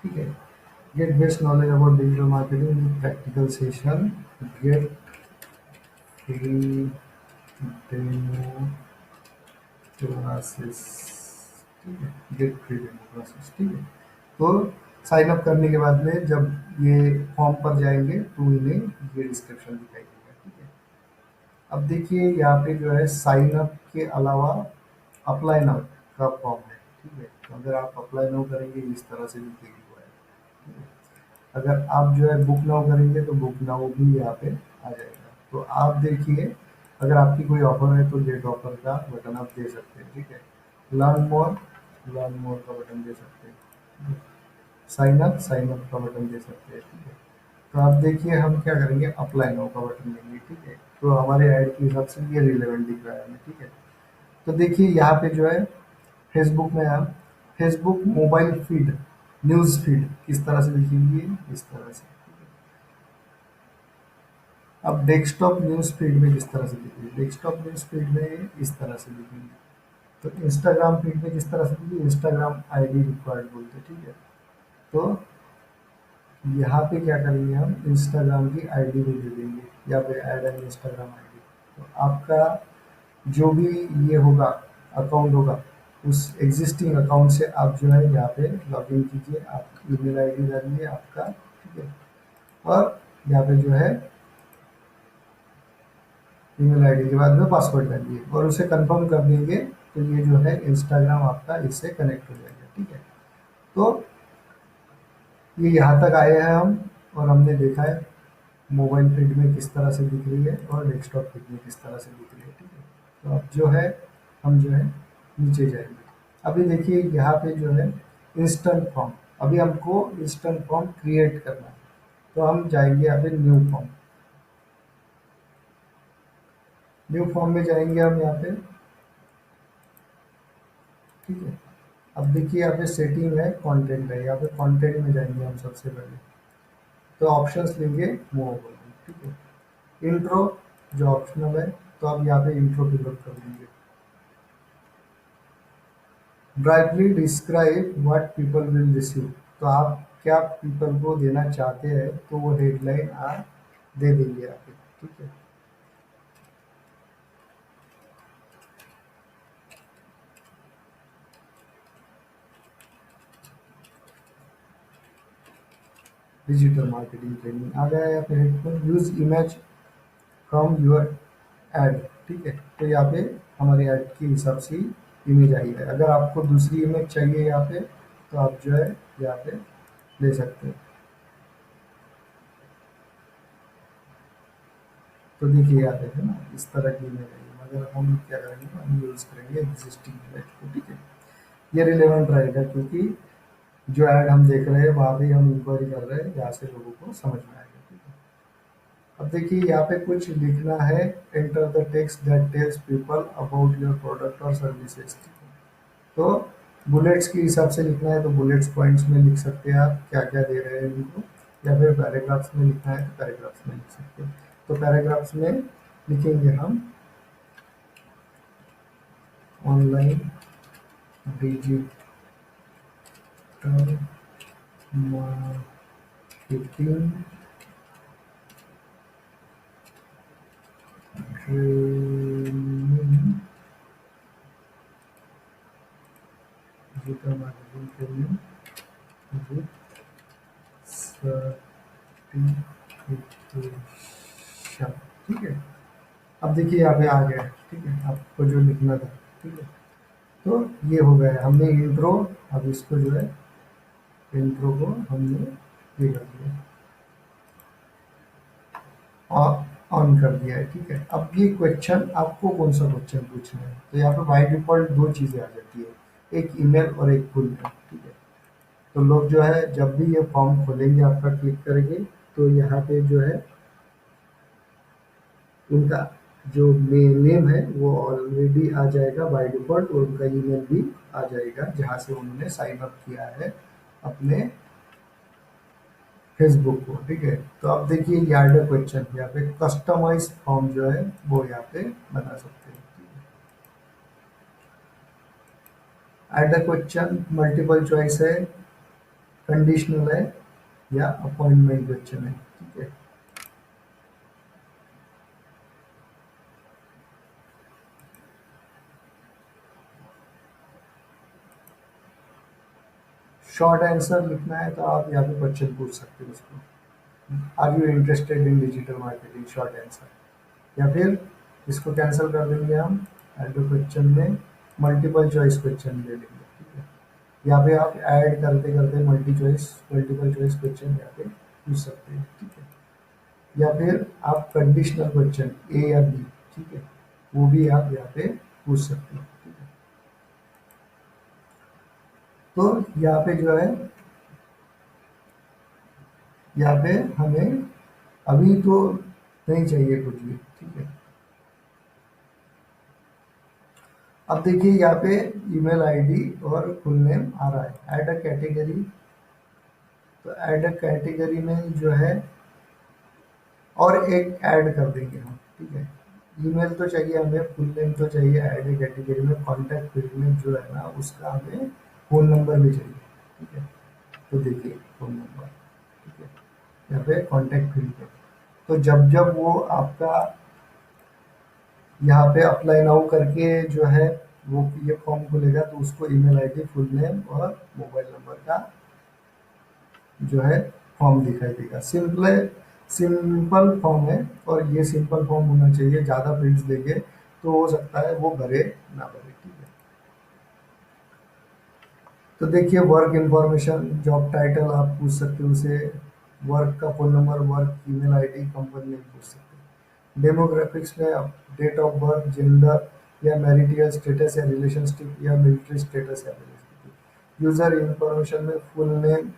ठीक है, get best knowledge about digital marketing with practical session, get free demo classes. ठीक है, गेट फ्री डेमो क्लासेस। ठीक है, तो साइन अप करने के बाद में जब ये फॉर्म पर जाएंगे तो इन्हें ये डिस्क्रिप्शन दिखाई देगा। ठीक है, अब देखिए यहाँ पे जो है साइन अप के अलावा अप्लाई नाउ का फॉर्म है। ठीक है, तो अगर आप अप्लाई नाउ करेंगे इस तरह से दिखेगी वो है। ठीक है, अगर आप जो है बुक नाउ करेंगे तो बुक नाउ भी यहाँ पे आ जाएगा। तो आप देखिए, अगर आपकी कोई ऑफर है तो गेट ऑफर का बटन आप दे सकते हैं। ठीक है, लर्न मोर का बटन दे सकते हैं। साइन अप का बटन दे सकते हैं। ठीक है, तो आप देखिए हम क्या करेंगे, अप्लाई नाउ का बटन देंगे। ठीक है, तो हमारे ऐड के हिसाब से ये रिलेवेंट दिख रहा है हमें। ठीक है, तो देखिए यहाँ पे जो है फेसबुक में हम Facebook mobile feed, news feed किस तरह से दिखेगी, इस तरह से। अब डेस्कटॉप न्यूज़ फीड में किस तरह से दिखेगी, डेस्कटॉप न्यूज़ फीड में इस तरह से दिखेगी। तो इंस्टाग्राम फीड में किस तरह से दिखेगी, इंस्टाग्राम आईडी रिक्वायर्ड बोलते हैं। ठीक है, तो यहाँ पे क्या करेंगे, हम इंस्टाग्राम की आईडी भी दे देंगे, या फिर ऐड एन इंस्टाग्राम आईडी। तो आपका जो भी ये होगा, अकाउंट होगा, उस एग्जिस्टिंग अकाउंट से आप जो है यहाँ पे लॉग इन कीजिए, आप ईमेल आईडी डालिए आपका। ठीक है, और यहाँ पे जो है ईमेल आईडी के बाद में पासवर्ड डालिए और उसे कंफर्म कर देंगे, तो ये जो है इंस्टाग्राम आपका इससे कनेक्ट हो जाएगा। ठीक है, तो ये यहाँ तक आए हैं हम, और हमने देखा है मोबाइल फीड में किस तरह से दिख रही है और डेस्कटॉप फीड में किस तरह से दिख रही है। ठीक है, तो अब जो है हम जो है नीचे जाएंगे। अभी देखिए यहाँ पे जो है इंस्टेंट फॉर्म, अभी हमको इंस्टेंट फॉर्म क्रिएट करना है। तो हम जाएंगे यहाँ पे न्यू फॉर्म, न्यू फॉर्म में जाएंगे हम यहाँ पे। ठीक है, अब देखिए यहाँ पे सेटिंग है, कंटेंट है, यहाँ पे कंटेंट में जाएंगे हम सबसे पहले। तो ऑप्शंस लेंगे मूवेबल में। ठीक है, इंट्रो जो ऑप्शनल है, तो आप यहाँ पे इंट्रो फिलअप कर देंगे। Brightly describe what people will receive, तो आप क्या पीपल को देना चाहते हैं, तो वो हेडलाइन आप दे देंगे यहाँ पे। ठीक है, डिजिटल मार्केटिंग ट्रेनिंग आ गया है यहाँ पे headphone, use image from your add, ठीक है। तो यहाँ पे हमारे ऐड के हिसाब से इमेज आई है। अगर आपको दूसरी इमेज चाहिए यहाँ पे, तो आप जो है यहाँ पे ले सकते हो। तो देखिए यहाँ पे है ना, इस तरह की इमेज आई है। मगर हम क्या करेंगे, हम यूज़ करेंगे एग्जिस्टिंग इमेज को, ठीक है। ये रिलेवेंट रहेगा क्योंकि जो ऐड हम देख रहे हैं वहाँ पे हम इंक्वायरी कर रहे हैं, जहाँ से लोगों को समझ में आएगा, ठीक है। अब देखिए यहाँ पे कुछ लिखना है, enter the text that tells people about your product और सर्विसेज। तो बुलेट्स के हिसाब से लिखना है तो बुलेट्स पॉइंट्स में लिख सकते हैं आप क्या क्या दे रहे हैं इनको, या फिर पैराग्राफ्स में लिखना है तो पैराग्राफ्स में लिख सकते हैं। तो पैराग्राफ्स में लिखेंगे हम, online digital marketing training, digital marketing training with certification, ठीक है। अब देखिए यहाँ पे आ गया है, ठीक है, आपको जो लिखना था, ठीक है। तो ये हो गया है, हमने इंट्रो। अब इसको जो है, इंट्रो को हमने ये कर दिया, ऑन कर दिया है, ठीक है। अब ये क्वेश्चन आपको कौन सा क्वेश्चन पूछना है, तो यहाँ पे बाय डिफॉल्ट दो चीज़ें आ जाती है, एक ईमेल और एक फुल नेम, ठीक है। तो लोग जो है जब भी ये फॉर्म खोलेंगे आपका, क्लिक करेंगे, तो यहाँ पे जो है उनका जो नेम है वो ऑलरेडी आ जाएगा बाय डिफॉल्ट, और उनका ईमेल भी आ जाएगा जहाँ से उन्होंने साइन अप किया है अपने फेसबुक को, ठीक है। तो अब देखिए यार्ड क्वेश्चन, यहाँ पे कस्टमाइज फॉर्म जो है वो यहाँ पे बना सकते हैं, add a question multiple choice है, कंडीशनल है, या अपॉइंटमेंट क्वेश्चन है, ठीक है। शॉर्ट आंसर लिखना है तो आप यहाँ पे क्वेश्चन पूछ सकते हो उसको, are you interested in digital marketing, short answer. या फिर इसको कैंसिल कर देंगे हम, ऐड क्वेश्चन में मल्टीपल चॉइस क्वेश्चन ले लेंगे, ठीक है। यहाँ पे आप ऐड करते करते मल्टीपल चॉइस क्वेश्चन यहाँ पे पूछ सकते हैं, ठीक है। या फिर आप कंडीशनल क्वेश्चन ए या बी, ठीक है, वो भी आप यहाँ पे पूछ सकते हैं, ठीक है। तो यहाँ पे जो है, यहाँ पे हमें अभी तो नहीं चाहिए कुछ भी, ठीक है। अब देखिए यहाँ पे ईमेल आईडी और फुल नेम आ रहा है, ऐड अ कैटेगरी। तो ऐड अ कैटेगरी में जो है और एक ऐड कर देंगे हम, ठीक है। ईमेल तो चाहिए हमें, फुल नेम तो चाहिए, ऐड अ कैटेगरी में कॉन्टैक्ट फील्ड में जो है ना उसका हमें फ़ोन नंबर भी चाहिए, ठीक है। तो देखिए फ़ोन नंबर, ठीक है, यहाँ पे कॉन्टैक्ट फील्ड पे। तो जब जब वो आपका यहाँ पे अप्लाई नाउ करके जो है वो ये फॉर्म खुलेगा, तो उसको ईमेल आईडी, फुल नेम और मोबाइल नंबर का जो है फॉर्म दिखाई देगा। सिंपल फॉर्म है, और ये सिंपल फॉर्म होना चाहिए, ज़्यादा फील्ड्स देंगे तो हो सकता है वो भरे ना भरे, ठीक है। तो देखिए वर्क इंफॉर्मेशन, जॉब टाइटल आप पूछ सकते हो उसे, वर्क का phone number, work email ID, company name पूछ सकते हैं। डेमोग्राफिक्स में आप डेट ऑफ बर्थ, जेंडर या मैरिटल स्टेटस या रिलेशनशिप या मिलिट्री स्टेटस या रिलेशनशिप। यूज़र इंफॉर्मेशन में full name,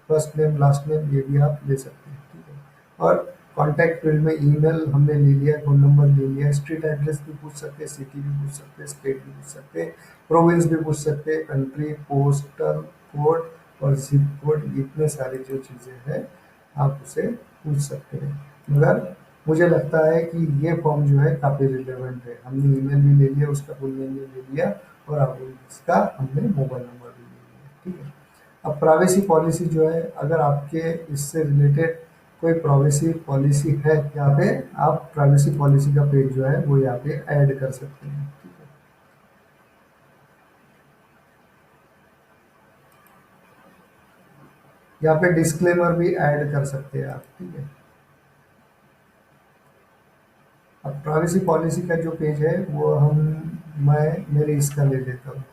first name, last name, ये भी आप ले सकते हैं, ठीक है। और कॉन्टैक्ट फील्ड में ईमेल हमने ले लिया, फ़ोन नंबर ले लिया, स्ट्रीट एड्रेस भी पूछ सकते हैं, सिटी भी पूछ सकते हैं, स्टेट भी पूछ सकते हैं, प्रोविंस भी पूछ सकते हैं, कंट्री, पोस्टल कोड और जिप कोड, इतने सारी जो चीज़ें हैं आप उसे पूछ सकते हैं। मगर मुझे लगता है कि ये फॉर्म जो है काफ़ी रिलेवेंट है, हमने ईमेल भी ले लिया, उसका फुल नेम भी ले लिया, और अब इसका हमने मोबाइल नंबर भी ले लिया, ठीक है। अब प्राइवेसी पॉलिसी जो है, अगर आपके इससे रिलेटेड कोई प्राइवेसी पॉलिसी है, यहाँ पे आप प्राइवेसी पॉलिसी का पेज जो है वो यहाँ पे ऐड कर सकते हैं, ठीक है। यहाँ पे डिस्क्लेमर भी ऐड कर सकते हैं आप, ठीक है। अब प्राइवेसी पॉलिसी का जो पेज है वो मैं मेरे इसका ले लेता हूँ।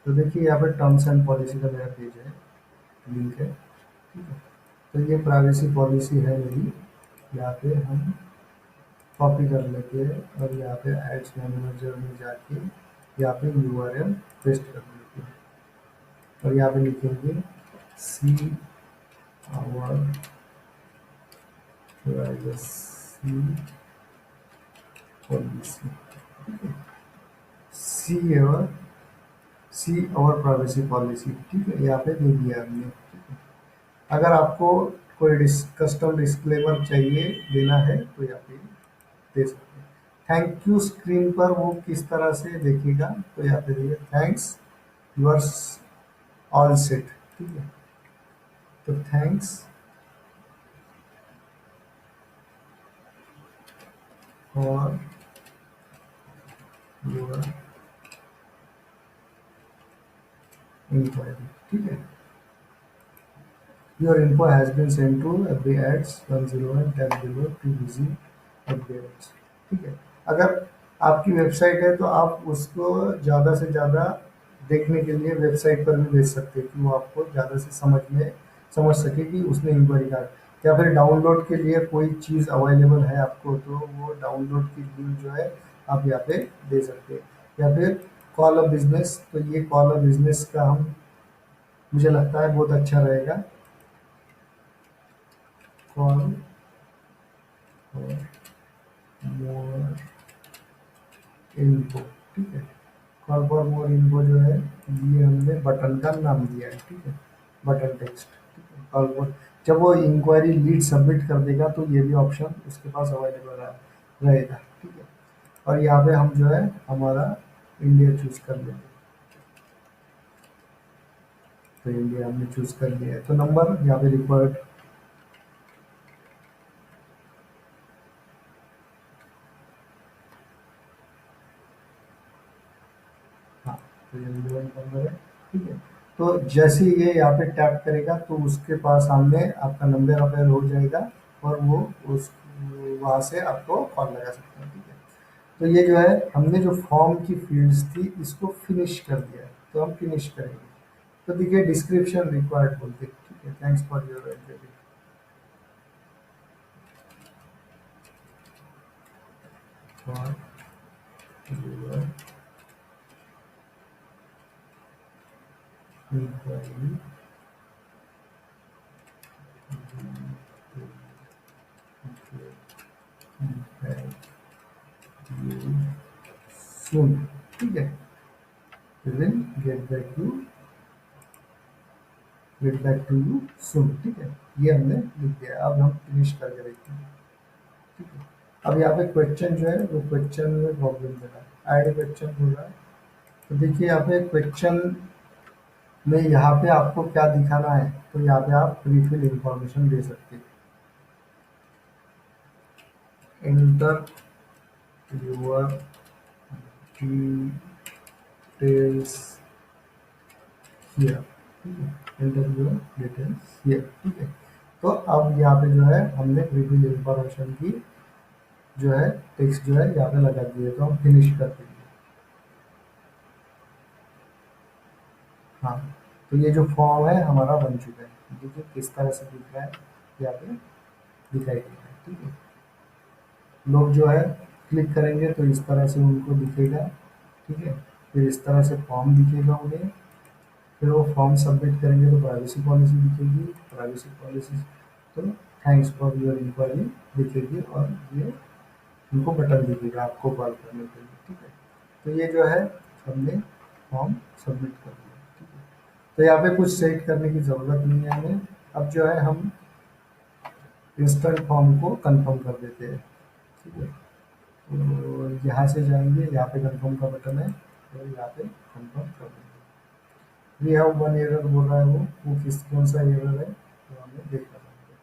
तो देखिए यहाँ पे टर्म्स एंड पॉलिसी का मेरा पेज है, लिंक है, ठीक है। तो ये प्राइवेसी पॉलिसी है मेरी, यहाँ पे हम कॉपी कर लेते हैं और यहाँ पे एड्स मैनेजर में जाके यहाँ पे यूआरएल पेस्ट कर लेते हैं और यहाँ पे लिखेंगे see our privacy policy, see our see our privacy policy, ठीक है, यहाँ पे दे दिया हमने। अगर आपको कोई कस्टम डिस्क्लेमर चाहिए देना है तो यहाँ पे दे सकते हैं। थैंक यू स्क्रीन पर वो किस तरह से देखेगा, तो यहाँ पे देखिए thanks you are all set, ठीक है। तो थैंक्स फॉर योर इंक्वायरी, ठीक है। Your info has been send to every ads 101 tab below to visit updates, ठीक है। अगर आपकी वेबसाइट है तो आप उसको ज़्यादा से ज़्यादा देखने के लिए वेबसाइट पर भी भेज सकते हैं कि वो आपको ज़्यादा से समझ सके कि उसने इंक्वायरी का। या फिर डाउनलोड के लिए कोई चीज़ अवेलेबल है आपको तो वो डाउनलोड की लिंक जो है आप यहाँ पे दे सकते हैं। या फिर कॉल अ बिजनेस, तो ये कॉल अ बिजनेस का हम मुझे लगता है बहुत अच्छा रहेगा। कॉल मोर इन्फो, ठीक है। कॉल फॉर मोर इन्फो जो है ये हमने बटन का नाम दिया है, ठीक है, बटन टेक्स्ट, ठीक है। कॉल फॉर जब वो इंक्वायरी लीड सबमिट कर देगा तो ये भी ऑप्शन उसके पास अवेलेबल रहेगा, ठीक है। और यहाँ पे हम जो है हमारा इंडिया चूज कर लेंगे, तो इंडिया हमने चूज कर लिया है। तो नंबर यहाँ पे रिक्वायर्ड, हाँ, तो ये रिलेवेंट नंबर है, ठीक है। तो जैसे ही ये यहाँ पे टैप करेगा तो उसके पास सामने आपका नंबर अपेयर हो जाएगा और वो उस वहाँ से आपको कॉल लगा सकते हैं, ठीक है। तो ये जो है हमने जो फॉर्म की फील्ड्स थी इसको फिनिश कर दिया है, तो हम फिनिश करेंगे। तो देखिए डिस्क्रिप्शन रिक्वायर्ड बोलते हैं, ठीक है, thanks for your entry for your inquiry soon, ठीक है। Will get back to you soon, ठीक है। ये हमने लिख दिया। अब हम फिनिश करके देखते हैं, ठीक है। अब यहाँ पे क्वेश्चन जो है वो क्वेश्चन में प्रॉब्लम दे रहा है, ऐड क्वेश्चन हो रहा है। तो देखिए यहाँ पे क्वेश्चन में यहाँ पे आपको क्या दिखाना है, तो यहाँ पे आप प्रीफिल इंफॉर्मेशन दे सकते हैं। एंटर यूर डिटेल्स हियर, ठीक है, एंटर यूर डिटेल्स हियर, ठीक है। तो अब यहाँ पे जो है हमने प्रीफिल इंफॉर्मेशन की जो है टेक्स्ट जो है यहाँ पे लगा दिए, तो हम फिनिश कर देंगे। हाँ, तो ये जो फॉर्म है हमारा बन चुका है, देखिए किस तरह से दिख रहा है, यहाँ पे दिखाई दे रहा है, ठीक है। लोग जो है क्लिक करेंगे तो इस तरह से उनको दिखेगा, ठीक है। फिर इस तरह से फॉर्म दिखेगा उन्हें, फिर वो फॉर्म सबमिट करेंगे तो प्राइवेसी पॉलिसी दिखेगी, प्राइवेसी पॉलिसी तो थैंक्स फॉर योर इंक्वायरी दिखेगी और ये उनको बटन दिखेगा आपको कॉल करने के लिए, ठीक है। तो ये जो है हमने फॉर्म सबमिट कर दिया, ठीक है। तो यहाँ पे कुछ सेट करने की ज़रूरत नहीं है हमें। अब जो है हम इंस्टेंट फॉर्म को कंफर्म कर देते हैं, ठीक है। तो यहाँ से जाएंगे, यहाँ पे कंफर्म का बटन है और यहाँ पे कंफर्म कर देंगे। वी हैव वन एरर बोल रहा है, वो किस कौन सा एरर है तो हमें देखना पड़ेगा।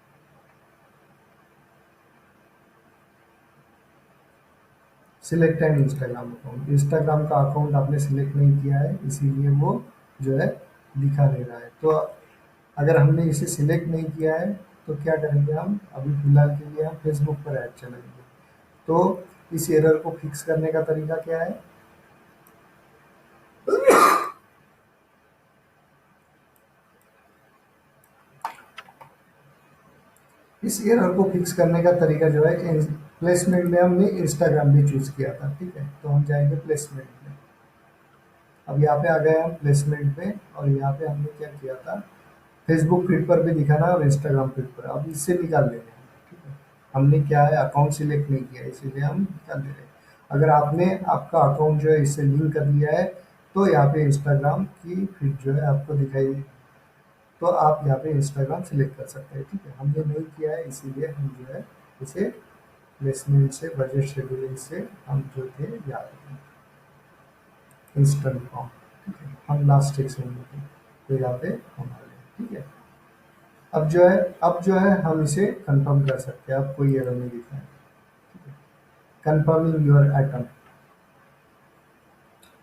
Select an Instagram account, Instagram का अकाउंट आपने सिलेक्ट नहीं किया है, इसीलिए वो जो है दिखा नहीं रहा है। तो अगर हमने इसे सिलेक्ट नहीं किया है तो क्या करेंगे, हम अभी फिलहाल के लिए हम फेसबुक पर ऐड चलाएंगे। तो इस एरर को फिक्स करने का तरीका क्या है, इस एरर को फिक्स करने का तरीका जो है, प्लेसमेंट में हमने इंस्टाग्राम भी चूज किया था, ठीक है, तो हम जाएंगे प्लेसमेंट में। अब यहाँ पे आ गए हम प्लेसमेंट में, और यहाँ पे हमने क्या किया था, फेसबुक फीड पर भी दिखाना है और इंस्टाग्राम फीड पर, अब इससे निकाल देंगे हम, ठीक है। हमने क्या है, अकाउंट सिलेक्ट नहीं किया, इसीलिए हम निकाल दे रहे हैं। अगर आपने आपका अकाउंट जो है इससे लिंक कर लिया है, तो यहाँ पे इंस्टाग्राम की फीड जो है आपको दिखाई देगी, तो आप यहाँ पे इंस्टाग्राम सेलेक्ट कर सकते हैं, ठीक है। हमने नहीं किया है, इसीलिए हम जो है इसे प्लेसमेंट से, बजट शेड्यूलिंग से हम जो थे यहाँ पे इंस्टेंट फॉर्म, ठीक है, हम लास्ट सेक्शन में थे, तो यहाँ पे हम आ गए, ठीक है। अब जो है हम इसे कंफर्म कर सकते हैं, अब कोई एरर नहीं दिखा है, ठीक है। कंफर्मिंग योर अकाउंट,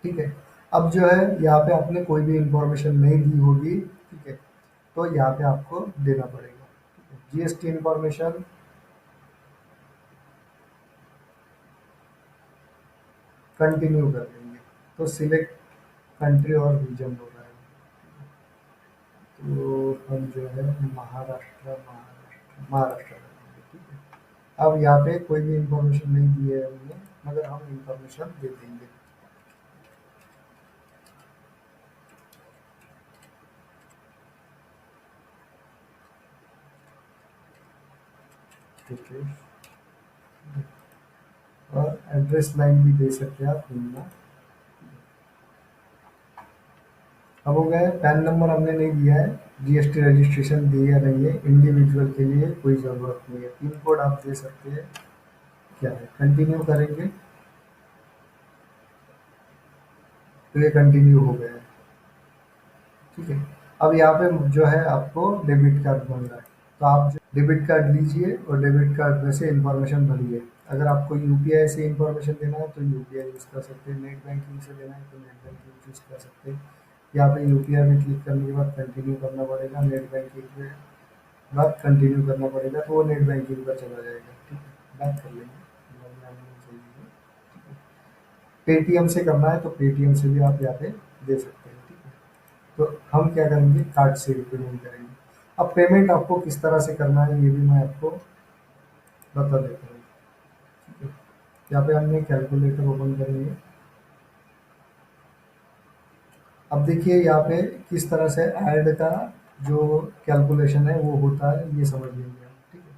ठीक है। अब जो है यहाँ पे आपने कोई भी इंफॉर्मेशन नहीं दी होगी, ठीक है, तो यहाँ पे आपको देना पड़ेगा, ठीक है। जीएसटी इंफॉर्मेशन कंटिन्यू कर देंगे, तो सिलेक्ट कंट्री और रीजन हो रहा है, तो हम जो है महाराष्ट्र करेंगे, ठीक है। अब यहाँ पे कोई भी इंफॉर्मेशन नहीं दी है हमने, मगर हम इंफॉर्मेशन दे देंगे, ठीक है। और एड्रेस लाइन भी दे सकते हैं आप मिलना। अब हो गया, पैन नंबर हमने नहीं दिया है, जीएसटी रजिस्ट्रेशन दिया नहीं है, इंडिविजुअल के लिए कोई ज़रूरत नहीं है, पिन कोड आप दे सकते हैं, क्या है, कंटिन्यू करेंगे, तो ये कंटिन्यू हो गया है, ठीक है। अब यहाँ पे जो है आपको डेबिट कार्ड बन रहा है, तो आप डेबिट कार्ड लीजिए और डेबिट कार्ड में से इंफॉर्मेशन भरिए। अगर आपको यूपीआई से इंफॉर्मेशन देना है तो यूपीआई यूज़ कर सकते हैं, नेट बैंकिंग से देना है तो नेट बैंकिंग यूज़ कर सकते हैं। यहाँ पे यूपीआई में क्लिक करने के बाद कंटिन्यू करना पड़ेगा, नेट बैंकिंग के बाद कंटिन्यू करना पड़ेगा, तो वो नेट बैंकिंग पर चला जाएगा, ठीक है। बात कर लेंगे, पेटीएम से करना है तो पेटीएम से भी आप यहाँ पे दे सकते हैं, ठीक है। तो हम क्या करेंगे, कार्ड से ही पेमेंट करेंगे। अब पेमेंट आपको किस तरह से करना है ये भी मैं आपको बता देता हूँ, ठीक है। यहाँ पे हमने कैलकुलेटर ओपन करेंगे। अब देखिए यहाँ पे किस तरह से ऐड का जो कैलकुलेशन है वो होता है, ये समझ लेंगे हम, ठीक है।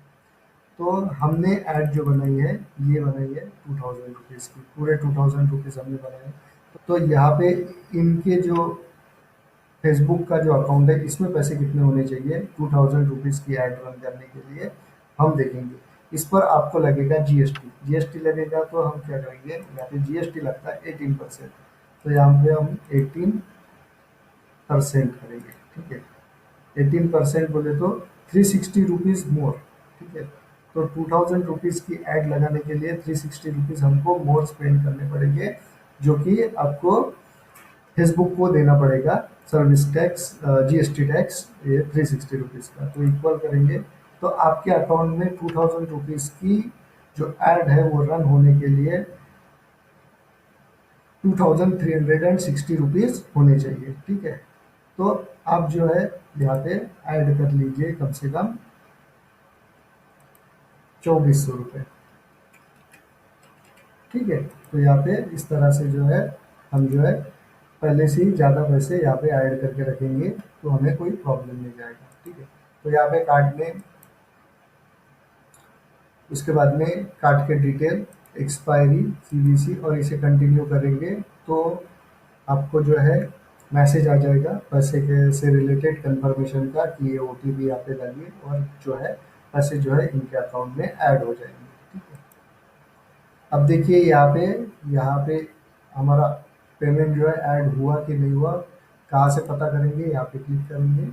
तो हमने ऐड जो बनाई है, ये बनाई है 2000 रुपीज़ की, पूरे 2000 रुपीज़ हमने बनाए हैं। तो यहाँ पे इनके जो फेसबुक का जो अकाउंट है, इसमें पैसे कितने होने चाहिए 2000 रुपीज़ की ऐड रन करने के लिए, हम देखेंगे। इस पर आपको लगेगा जीएसटी, जीएसटी लगेगा, तो हम क्या करेंगे, यहाँ पे जीएसटी लगता है 18%, तो यहाँ पे हम 18% करेंगे, ठीक है। 18% बोले तो 360 रुपीज़ मोर, ठीक है। तो 2000 रुपीज़ की ऐड लगाने के लिए 360 रुपीज़ हमको मोर स्पेंड करने पड़ेंगे, जो कि आपको फेसबुक को देना पड़ेगा सर्विस टैक्स, जीएसटी टैक्स, ये 360 रुपीज़ का, तो इक्वल करेंगे। तो आपके अकाउंट में 2000 रुपीज़ की जो ऐड है वो रन होने के लिए 2360 रुपीज़ होने चाहिए, ठीक है। तो आप जो है यहाँ पे ऐड कर लीजिए कम से कम 2400 रुपये, ठीक है। तो यहाँ पे इस तरह से जो है हम जो है पहले से ही ज़्यादा पैसे यहाँ पे ऐड करके रखेंगे, तो हमें कोई प्रॉब्लम नहीं जाएगा, ठीक है। तो यहाँ पे कार्ड में, उसके बाद में कार्ड के डिटेल, एक्सपायरी, सीवीसी, और इसे कंटिन्यू करेंगे, तो आपको जो है मैसेज आ जाएगा पैसे के से रिलेटेड कंफर्मेशन का, कि ये ओटीपी यहाँ पे डालिए और जो है पैसे जो है इनके अकाउंट में ऐड हो जाएंगे, ठीक है। अब देखिए यहाँ पे हमारा पेमेंट जो है ऐड हुआ कि नहीं हुआ, कहाँ से पता करेंगे, यहाँ पे क्लिक करेंगे।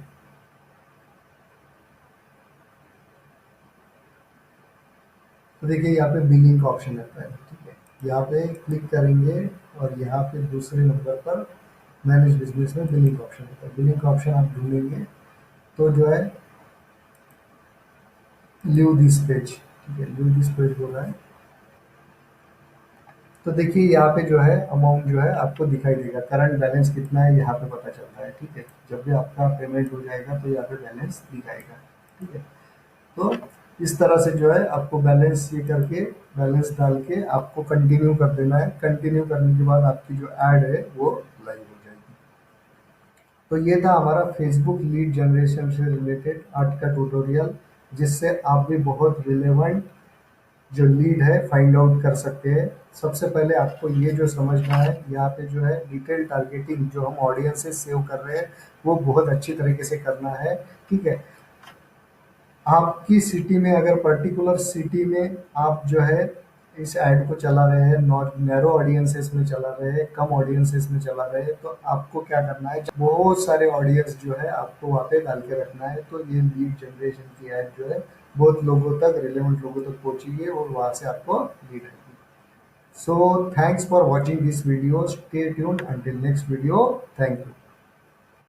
तो देखिए यहाँ पे बिलिंग का ऑप्शन रहता है, ठीक है। यहाँ पे क्लिक करेंगे और यहाँ पे दूसरे नंबर पर मैनेज बिजनेस में बिलिंग ऑप्शन होता है। बिलिंग ऑप्शन आप ढूंढेंगे तो जो है लीव दिस पेज, ठीक है, लीव दिस पेज बोला है। तो देखिए यहाँ पे जो है अमाउंट जो है आपको दिखाई देगा, करंट बैलेंस कितना है यहाँ पे पता चलता है, ठीक है। जब भी आपका पेमेंट हो जाएगा तो यहाँ पे बैलेंस दिखाएगा, ठीक है। तो इस तरह से जो है आपको बैलेंस ये करके बैलेंस डाल के आपको कंटिन्यू कर देना है। कंटिन्यू करने के बाद आपकी जो ऐड है वो लाइव हो जाएगी। तो ये था हमारा फेसबुक लीड जनरेशन से रिलेटेड आज का ट्यूटोरियल, जिससे आप भी बहुत रिलेवेंट जो लीड है फाइंड आउट कर सकते हैं। सबसे पहले आपको ये जो समझना है, यहाँ पे जो है डिटेल टारगेटिंग जो हम ऑडियंस से सेव कर रहे हैं वो बहुत अच्छी तरीके से करना है, ठीक है। आपकी सिटी में अगर पर्टिकुलर सिटी में आप जो है इस ऐड को चला रहे हैं, नॉट नैरो ऑडियंसेस में चला रहे हैं, कम ऑडियंसेस में चला रहे हैं, तो आपको क्या करना है, बहुत सारे ऑडियंस जो है आपको वहाँ पे डाल के रखना है। तो ये लीड जनरेशन की ऐड जो है बहुत लोगों तक, रिलेवेंट लोगों तक पहुंचेगी और वहाँ से आपको लीड आएगी। So thanks for watching this video, stay tuned until next video, thank you.